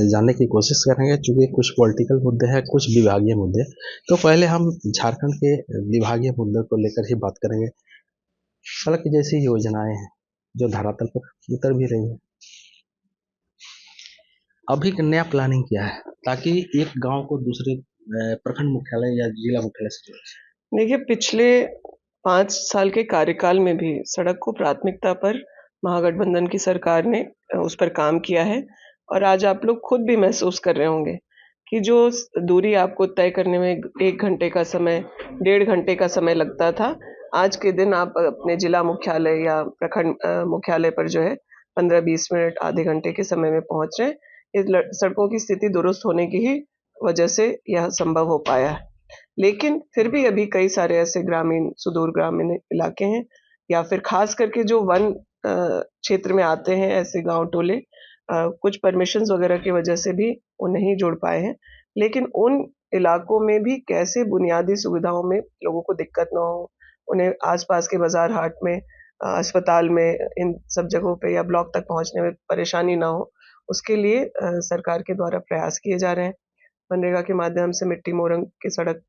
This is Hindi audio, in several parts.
जानने की कोशिश करेंगे, चूँकि कुछ पॉलिटिकल मुद्दे हैं, कुछ विभागीय मुद्दे। तो पहले हम झारखंड के विभागीय मुद्दों को लेकर ही बात करेंगे। सड़क जैसी योजनाएँ हैं, जो धरातल पर उतर भी रही हैं। अभी एक नया प्लानिंग किया है, ताकि एक गाँव को दूसरे प्रखंड मुख्यालय या जिला मुख्यालय से जोड़े। देखिए, पिछले 5 साल के कार्यकाल में भी सड़क को प्राथमिकता पर महागठबंधन की सरकार ने उस पर काम किया है और आज आप लोग खुद भी महसूस कर रहे होंगे कि जो दूरी आपको तय करने में 1 घंटे का समय, 1.5 घंटे का समय लगता था, आज के दिन आप अपने जिला मुख्यालय या प्रखंड मुख्यालय पर जो है 15-20 मिनट, आधे घंटे के समय में पहुँच रहे हैं। इस सड़कों की स्थिति दुरुस्त होने की ही वजह से यह संभव हो पाया है। लेकिन फिर भी अभी कई सारे ऐसे ग्रामीण, सुदूर ग्रामीण इलाके हैं या फिर ख़ास करके जो वन क्षेत्र में आते हैं ऐसे गाँव टोले, कुछ परमिशंस वग़ैरह की वजह से भी वो नहीं जुड़ पाए हैं। लेकिन उन इलाकों में भी कैसे बुनियादी सुविधाओं में लोगों को दिक्कत ना हो, उन्हें आस-पास के बाज़ार हाट में, अस्पताल में, इन सब जगहों पे या ब्लॉक तक पहुँचने में परेशानी ना हो, उसके लिए सरकार के द्वारा प्रयास किए जा रहे हैं। मनरेगा के माध्यम से मिट्टी मोरंग की सड़क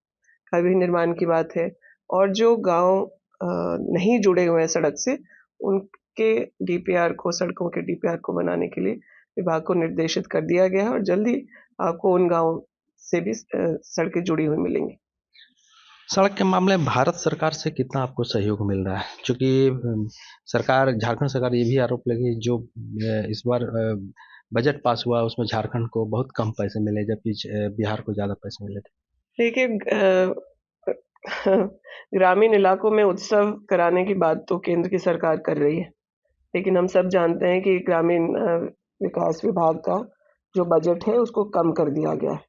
का भी निर्माण की बात है और जो गाँव नहीं जुड़े हुए हैं सड़क से, उनके डीपीआर को, सड़कों के डीपीआर को बनाने के लिए विभाग को निर्देशित कर दिया गया है और जल्द ही आपको उन गाँव से भी सड़कें जुड़ी हुई मिलेंगी। सड़क के मामले में भारत सरकार से कितना आपको सहयोग मिल रहा है? चूँकि सरकार, झारखंड सरकार ये भी आरोप लगी, जो इस बार बजट पास हुआ उसमें झारखंड को बहुत कम पैसे मिले, जबकि बिहार को ज़्यादा पैसे मिले थे। देखिए, ग्रामीण इलाकों में उत्सव कराने की बात तो केंद्र की सरकार कर रही है, लेकिन हम सब जानते हैं कि ग्रामीण विकास विभाग का जो बजट है उसको कम कर दिया गया है।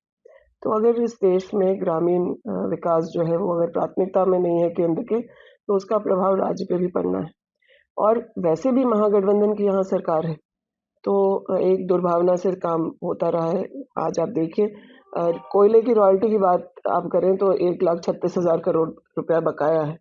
तो अगर इस देश में ग्रामीण विकास जो है वो अगर प्राथमिकता में नहीं है केंद्र के, तो उसका प्रभाव राज्य पे भी पड़ना है। और वैसे भी महागठबंधन की यहाँ सरकार है, तो एक दुर्भावना से काम होता रहा है। आज आप देखिए, कोयले की रॉयल्टी की बात आप करें तो 1,36,000 करोड़ रुपया बकाया है।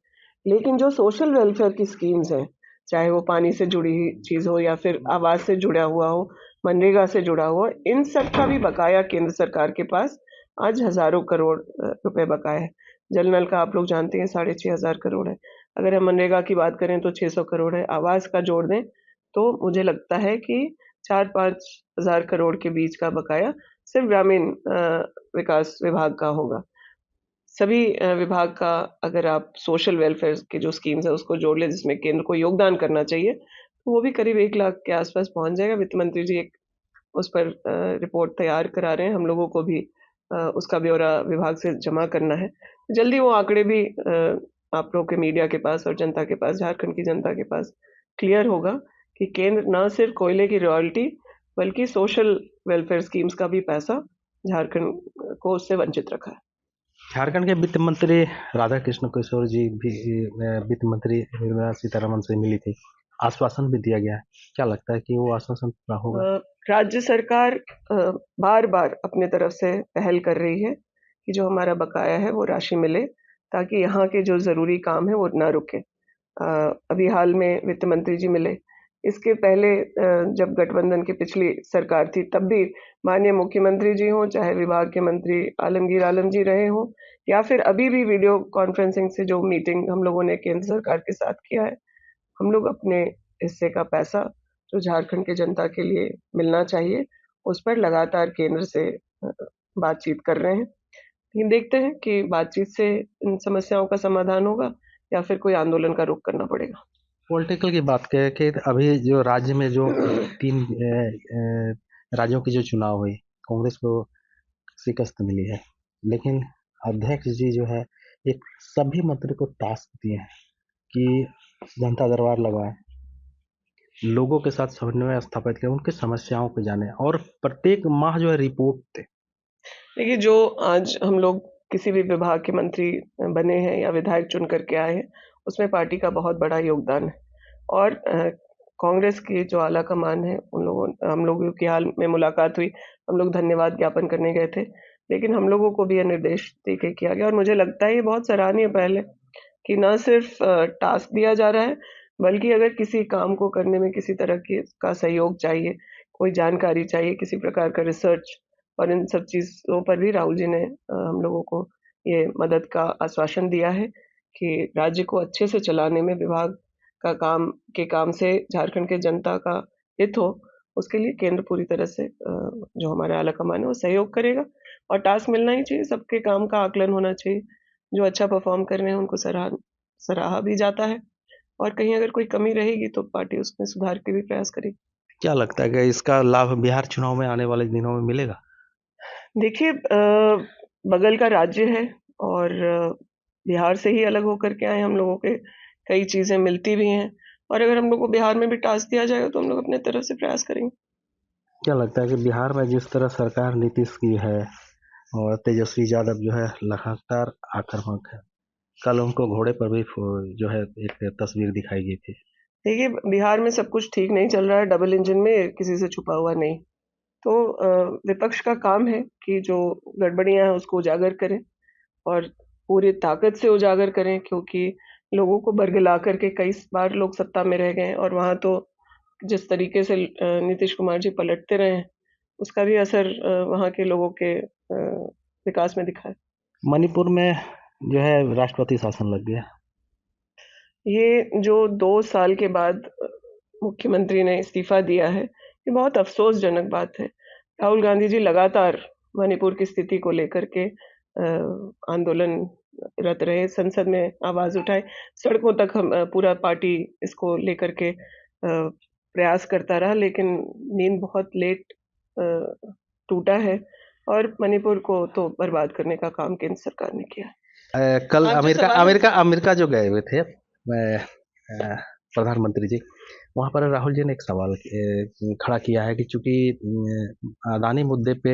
लेकिन जो सोशल वेलफेयर की स्कीम्स हैं, चाहे वो पानी से जुड़ी चीज़ हो या फिर आवास से जुड़ा हुआ हो, मनरेगा से जुड़ा हुआ, इन सब का भी बकाया केंद्र सरकार के पास आज हज़ारों करोड़ रुपए बकाया है। जल नल का आप लोग जानते हैं 6,500 करोड़ है। अगर हम मनरेगा की बात करें तो 600 करोड़ है। आवास का जोड़ दें तो मुझे लगता है कि 4-5 हज़ार करोड़ के बीच का बकाया सिर्फ़ ग्रामीण विकास विभाग का होगा। सभी विभाग का अगर आप सोशल वेलफेयर की जो स्कीम्स है उसको जोड़ लें जिसमें केंद्र को योगदान करना चाहिए, तो वो भी करीब 1 लाख के आस-पास पहुँच जाएगा। वित्त मंत्री जी एक उस पर रिपोर्ट तैयार करा रहे हैं, हम लोगों को भी उसका ब्यौरा विभाग से जमा करना है। जल्दी वो आंकड़े भी आप लोगों के मीडिया के पास और जनता के पास, झारखंड की जनता के पास क्लियर होगा कि केंद्र ना सिर्फ़ कोयले की रॉयल्टी बल्कि सोशल वेलफेयर स्कीम्स का भी पैसा झारखंड को उससे वंचित रखा है। झारखंड के वित्त मंत्री राधाकृष्ण किशोर जी भी वित्त मंत्री निर्मला सीतारमण से मिली थी। आश्वासन भी दिया गया है। क्या लगता है कि वो आश्वासन पूरा होगा? राज्य सरकार बार-बार अपने तरफ से पहल कर रही है कि जो हमारा बकाया है वो राशि मिले, ताकि यहाँ के जो ज़रूरी काम है वो ना रुके। अभी हाल में वित्त मंत्री जी मिले। इसके पहले जब गठबंधन की पिछली सरकार थी तब भी माननीय मुख्यमंत्री जी हों, चाहे विभाग के मंत्री आलमगीर आलम जी रहे हों या फिर अभी भी वीडियो कॉन्फ्रेंसिंग से जो मीटिंग हम लोगों ने केंद्र सरकार के साथ किया है, हम लोग अपने हिस्से का पैसा जो झारखंड की जनता के लिए मिलना चाहिए, उस पर लगातार केंद्र से बातचीत कर रहे हैं। लेकिन देखते हैं कि बातचीत से इन समस्याओं का समाधान होगा या फिर कोई आंदोलन का रुख करना पड़ेगा। पॉलिटिकल की बात करें कि अभी जो राज्य में जो 3 राज्यों की जो चुनाव हुई, कांग्रेस को शिकस्त मिली है। लेकिन अध्यक्ष जी जो है, एक सभी मंत्री को टास्क दिए हैं कि जनता दरबार लगवाएँ, लोगों के साथ समन्वय स्थापित करें, उनकी समस्याओं को जानें और प्रत्येक माह जो है रिपोर्ट दें। देखिए, जो आज हम लोग किसी भी विभाग के मंत्री बने हैं या विधायक चुन कर के आए हैं, उसमें पार्टी का बहुत बड़ा योगदान है और कांग्रेस की जो आला कमान है, हम लोगों की हाल में मुलाकात हुई, हम लोग धन्यवाद ज्ञापन करने गए थे। लेकिन हम लोगों को भी यह निर्देश दे के किया गया और मुझे लगता है ये बहुत सराहनीय पहल है कि ना सिर्फ़ टास्क दिया जा रहा है, बल्कि अगर किसी काम को करने में किसी तरह की का सहयोग चाहिए, कोई जानकारी चाहिए, किसी प्रकार का रिसर्च, और इन सब चीज़ों पर भी राहुल जी ने हम लोगों को ये मदद का आश्वासन दिया है कि राज्य को अच्छे से चलाने में विभाग का काम से झारखंड के जनता का हित हो, उसके लिए केंद्र पूरी तरह से जो हमारा आला कमान है वो सहयोग करेगा, और टास्क मिलना ही चाहिए, सबके काम का आकलन होना चाहिए। जो अच्छा परफ़ॉर्म कर रहे हैं उनको सराहा भी जाता है, और कहीं अगर कोई कमी रहेगी तो पार्टी उसमें सुधार के भी प्रयास करेगी। क्या लगता है कि इसका लाभ बिहार चुनाव में आने वाले दिनों में मिलेगा? देखिए, बगल का राज्य है, और बिहार से ही अलग होकर के आए हम लोगों के कई चीज़ें मिलती भी हैं, और अगर हम लोग को बिहार में भी टास्क दिया जाएगा तो हम लोग अपने तरफ से प्रयास करेंगे। क्या लगता है कि बिहार में जिस तरह सरकार नीतीश की है और तेजस्वी यादव जो है लगातार आक्रामक है, कल उनको घोड़े पर भी जो है एक तस्वीर दिखाई गई थी। देखिए, बिहार में सब कुछ ठीक नहीं चल रहा है, डबल इंजन में किसी से छुपा हुआ नहीं। तो विपक्ष का काम है कि जो गड़बड़ियाँ हैं उसको उजागर करें, और पूरी ताकत से उजागर करें, क्योंकि लोगों को बरगला करके कई बार लोग सत्ता में रह गए हैं, और वहाँ तो जिस तरीके से नीतीश कुमार जी पलटते रहे हैं, उसका भी असर वहाँ के लोगों के विकास में दिखा है। मणिपुर में जो है राष्ट्रपति शासन लग गया। ये जो 2 साल के बाद मुख्यमंत्री ने इस्तीफ़ा दिया है, ये बहुत अफ़सोसजनक बात है। राहुल गांधी जी लगातार मणिपुर की स्थिति को लेकर के आंदोलनरत रहे, संसद में आवाज़ उठाए, सड़कों तक पूरा पार्टी इसको लेकर के प्रयास करता रहा, लेकिन नींद बहुत लेट टूटा है, और मणिपुर को तो बर्बाद करने का काम केंद्र सरकार ने किया है। कल आप जो अमेरिका सवाल अमेरिका अमेरिका जो गए हुए थे प्रधानमंत्री जी, वहाँ पर राहुल जी ने एक सवाल खड़ा किया है कि चूंकि अदानी मुद्दे पे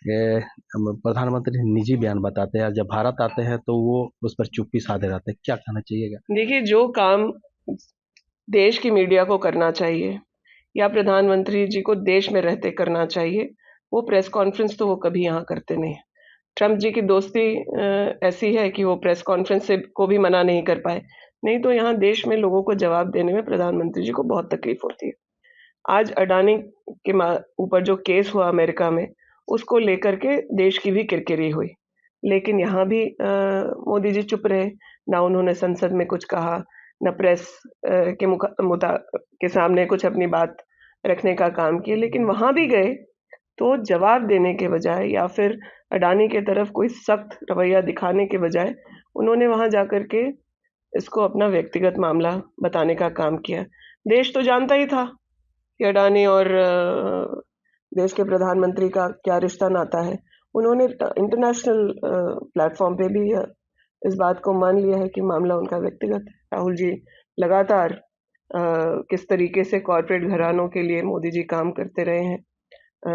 प्रधानमंत्री निजी बयान बताते हैं, जब भारत आते हैं तो वो उस पर चुप्पी साधे रहते हैं, क्या कहना चाहिएगा? देखिए, जो काम देश की मीडिया को करना चाहिए या प्रधानमंत्री जी को देश में रहते करना चाहिए, वो प्रेस कॉन्फ्रेंस तो वो कभी यहाँ करते नहीं हैं। ट्रम्प जी की दोस्ती ऐसी है कि वो प्रेस कॉन्फ्रेंस से को भी मना नहीं कर पाए, नहीं तो यहाँ देश में लोगों को जवाब देने में प्रधानमंत्री जी को बहुत तकलीफ होती है। आज अडानी के ऊपर जो केस हुआ अमेरिका में, उसको लेकर के देश की भी किरकिरी हुई, लेकिन यहाँ भी मोदी जी चुप रहे, ना उन्होंने संसद में कुछ कहा, ना प्रेस के सामने कुछ अपनी बात रखने का काम किया, लेकिन वहाँ भी गए तो जवाब देने के बजाय या फिर अडानी की तरफ कोई सख्त रवैया दिखाने के बजाय उन्होंने वहाँ जाकर के इसको अपना व्यक्तिगत मामला बताने का काम किया। देश तो जानता ही था कि अडानी और देश के प्रधानमंत्री का क्या रिश्ता नाता है। उन्होंने इंटरनेशनल प्लेटफॉर्म पे भी इस बात को मान लिया है कि मामला उनका व्यक्तिगत है। राहुल जी लगातार किस तरीके से कॉर्पोरेट घरानों के लिए मोदी जी काम करते रहे हैं,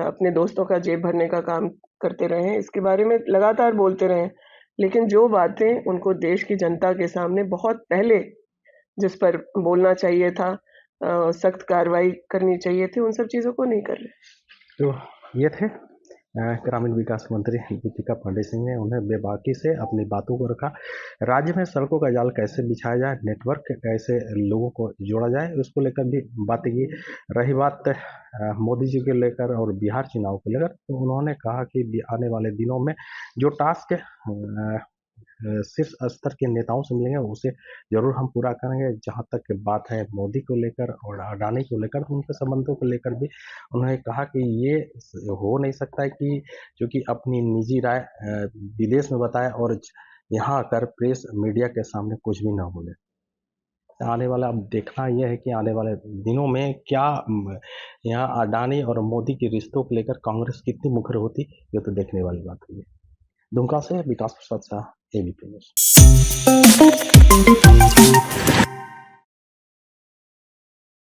अपने दोस्तों का जेब भरने का काम करते रहे हैं, इसके बारे में लगातार बोलते रहे हैं। लेकिन जो बातें उनको देश की जनता के सामने बहुत पहले जिस पर बोलना चाहिए था, सख्त कार्रवाई करनी चाहिए थी, उन सब चीज़ों को नहीं कर रहे। तो ये थे ग्रामीण विकास मंत्री दीपिका पांडे सिंह ने उन्हें बेबाकी से अपनी बातों को रखा। राज्य में सड़कों का जाल कैसे बिछाया जाए, नेटवर्क कैसे लोगों को जोड़ा जाए, उसको लेकर भी बातें की। रही बात मोदी जी के लेकर और बिहार चुनाव को लेकर, तो उन्होंने कहा कि आने वाले दिनों में जो टास्क शीर्ष स्तर के नेताओं से मिलेंगे उसे जरूर हम पूरा करेंगे। जहां तक बात है मोदी को लेकर और अडानी को लेकर, उनके संबंधों को लेकर भी उन्होंने कहा कि ये हो नहीं सकता है कि जो कि अपनी निजी राय विदेश में बताए और यहाँ आकर प्रेस मीडिया के सामने कुछ भी ना बोले। आने वाला अब देखना यह है कि आने वाले दिनों में क्या यहाँ अडानी और मोदी के रिश्तों को लेकर कांग्रेस कितनी मुखर होती, ये तो देखने वाली बात हुई है। दुमका से विकास प्रसाद शाह, एबीपी न्यूज़।